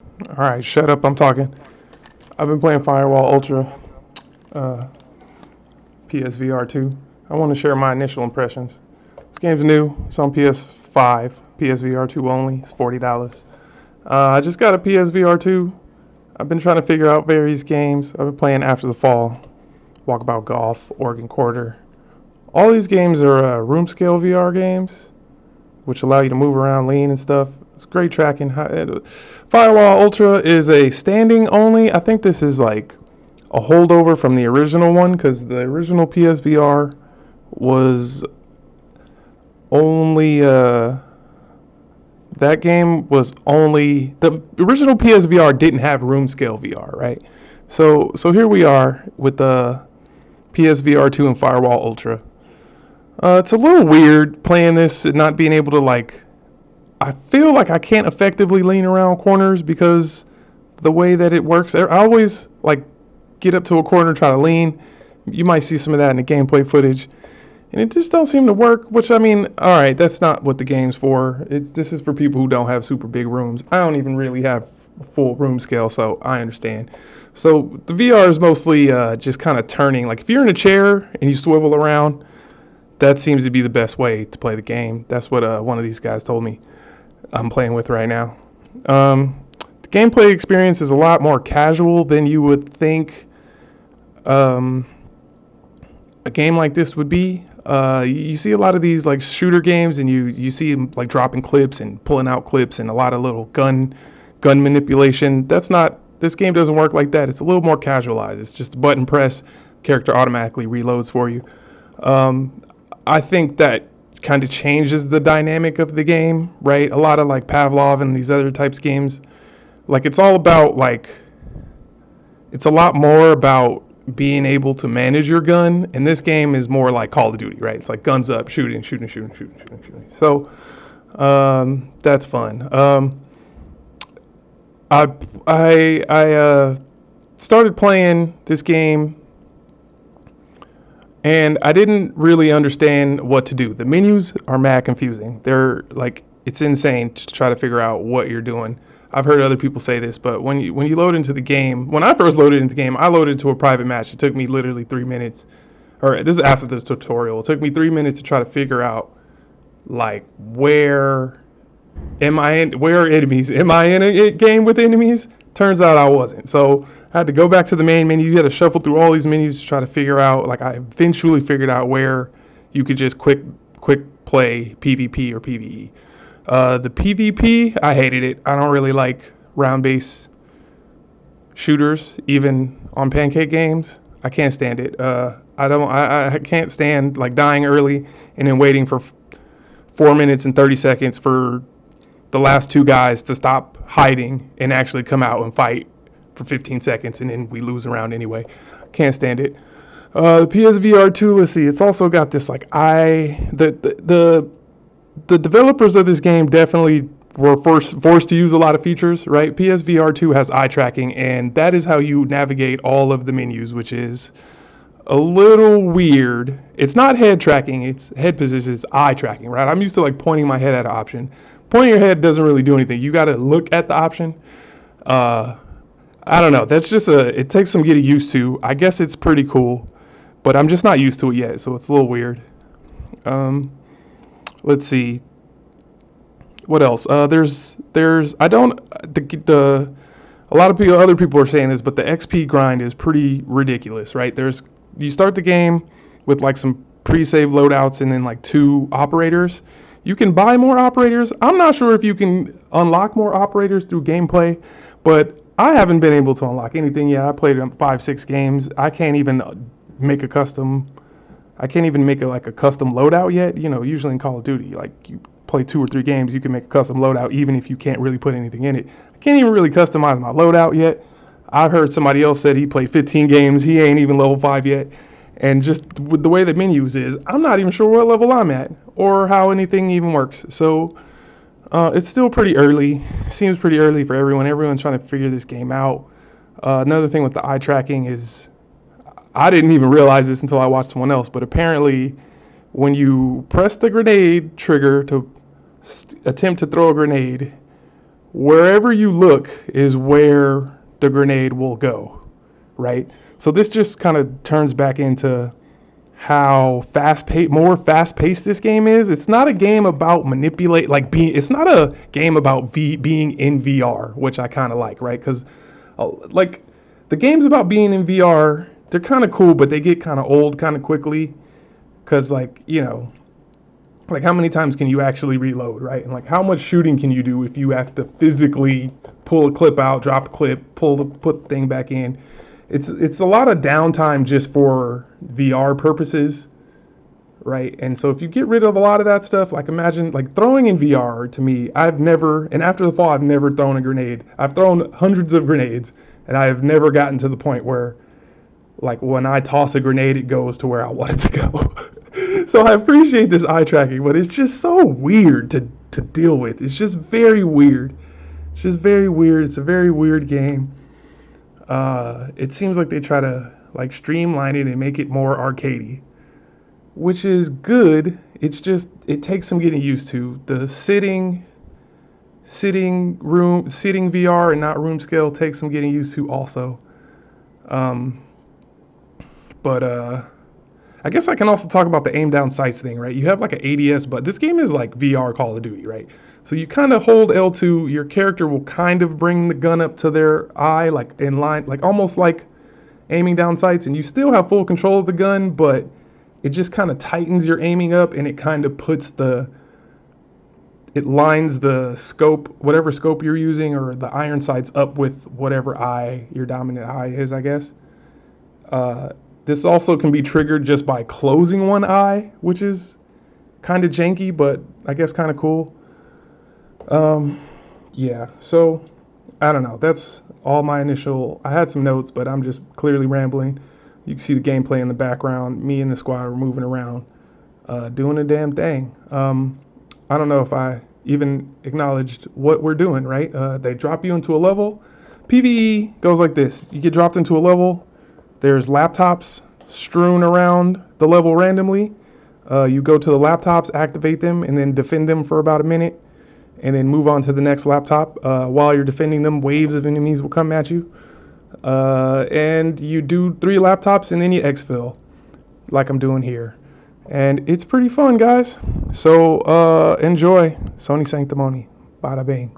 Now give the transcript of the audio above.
All right, shut up. I'm talking. I've been playing Firewall Ultra, uh, PSVR 2. I want to share my initial impressions. This game's new. It's on PS5, PSVR 2 only. It's $40. I just got a PSVR 2. I've been trying to figure out various games. I've been playing After the Fall, Walkabout Golf, Oregon Quarter. All these games are room scale VR games, which allow you to move around, lean, and stuff. It's great tracking. Firewall Ultra is a standing only. I think this is like a holdover from the original one because the original PSVR was only that game was only the original PSVR didn't have room scale VR, right? So here we are with the PSVR 2 and Firewall Ultra. It's a little weird playing this and not being able to like. I feel like I can't effectively lean around corners because the way that it works. I always like get up to a corner, try to lean. You might see some of that in the gameplay footage, and it just don't seem to work. Which I mean, all right, that's not what the game's for. This is for people who don't have super big rooms. I don't even really have full room scale, so I understand. So the VR is mostly just kind of turning. Like if you're in a chair and you swivel around, that seems to be the best way to play the game. That's what one of these guys told me I'm playing with right now. The gameplay experience is a lot more casual than you would think um, a game like this would be. You see a lot of these like shooter games, and you see them like dropping clips and pulling out clips, and a lot of little gun manipulation. That's not this game doesn't work like that. It's a little more casualized. It's just a button press, character automatically reloads for you. Um, I think that kind of changes the dynamic of the game, right? A lot of like Pavlov and these other types of games, like it's all about like it's a lot more about being able to manage your gun, and this game is more like Call of Duty, right? It's like guns up, shooting, shooting, shooting, shooting, shooting, shooting. So that's fun. I started playing this game and I didn't really understand what to do. The menus are mad confusing. They're like it's insane to try to figure out what you're doing. I've heard other people say this, but when you load into the game, when I first loaded into the game, I loaded to a private match. It took me literally 3 minutes, or this is after the tutorial. It took me 3 minutes to try to figure out like where am I in? Where are enemies? Am I in a game with enemies? Turns out I wasn't. So I had to go back to the main menu. You had to shuffle through all these menus to try to figure out. Like I eventually figured out where you could just quick play PvP or PvE. The PvP, I hated it. I don't really like round base shooters, even on pancake games. I can't stand it. I can't stand like dying early and then waiting for 4 minutes and 30 seconds for the last two guys to stop hiding and actually come out and fight for 15 seconds, and then we lose a round anyway. Can't stand it. The PSVR 2, let's see, it's also got this like the developers of this game definitely were forced to use a lot of features, right? PSVR 2 has eye tracking, and that is how you navigate all of the menus, which is a little weird. It's not head tracking, it's head position, it's eye tracking, right? I'm used to like pointing my head at an option. Pointing your head doesn't really do anything. You got to look at the option. I don't know. That's just it takes some getting used to. I guess it's pretty cool, but I'm just not used to it yet, so it's a little weird. Um, let's see. What else? I don't, the, a lot of people, other people are saying this, but the XP grind is pretty ridiculous, right? You start the game with like some pre-save loadouts and then like 2 operators. You can buy more operators. I'm not sure if you can unlock more operators through gameplay, but I haven't been able to unlock anything yet. I played 5, 6 games. I can't even make a custom. I can't even make like a custom loadout yet. You know, usually in Call of Duty, like you play 2 or 3 games, you can make a custom loadout even if you can't really put anything in it. I can't even really customize my loadout yet. I heard somebody else said he played 15 games. He ain't even level 5 yet. And just with the way the menus is, I'm not even sure what level I'm at or how anything even works. So it's still pretty early. Seems pretty early for everyone. Everyone's trying to figure this game out. Another thing with the eye tracking is I didn't even realize this until I watched someone else, but apparently when you press the grenade trigger to attempt to throw a grenade, wherever you look is where the grenade will go, right? So this just kind of turns back into how more fast-paced this game is. It's not a game about manipulate like being. It's not a game about being in VR, which I kind of like, right? Because like the games about being in VR, they're kind of cool, but they get kind of old kind of quickly. Because like like how many times can you actually reload, right? And like how much shooting can you do if you have to physically pull a clip out, drop a clip, put the thing back in. It's a lot of downtime just for VR purposes, right? And so if you get rid of a lot of that stuff, like imagine like throwing in VR to me, I've never, and after the fall, I've never thrown a grenade. I've thrown hundreds of grenades, and I have never gotten to the point where like when I toss a grenade, it goes to where I want it to go. So I appreciate this eye tracking, but it's just so weird to deal with. It's just very weird. It's just very weird. It's a very weird game. It seems like they try to like streamline it and make it more arcadey, which is good. It's just it takes some getting used to. The sitting VR and not room scale takes some getting used to also. But I guess I can also talk about the aim down sights thing, right? You have like an ADS, but this game is like VR Call of Duty, right? So you kind of hold L2, your character will kind of bring the gun up to their eye, like in line, like almost like aiming down sights, and you still have full control of the gun, but it just kind of tightens your aiming up, and it kind of it lines the scope, whatever scope you're using, or the iron sights up with whatever eye your dominant eye is, I guess. This also can be triggered just by closing one eye, which is kind of janky, but I guess kind of cool. Yeah, so I don't know. That's all my initial. I had some notes, but I'm just clearly rambling. You can see the gameplay in the background. Me and the squad are moving around, doing a damn thing. I don't know if I even acknowledged what we're doing, right? They drop you into a level. PvE goes like this. You get dropped into a level. There's laptops strewn around the level randomly. You go to the laptops, activate them, and then defend them for about a minute, and then move on to the next laptop. While you're defending them, waves of enemies will come at you. And you do 3 laptops, and then you exfil, like I'm doing here. And it's pretty fun, guys. So enjoy Sony Sanctimony. Bada bing.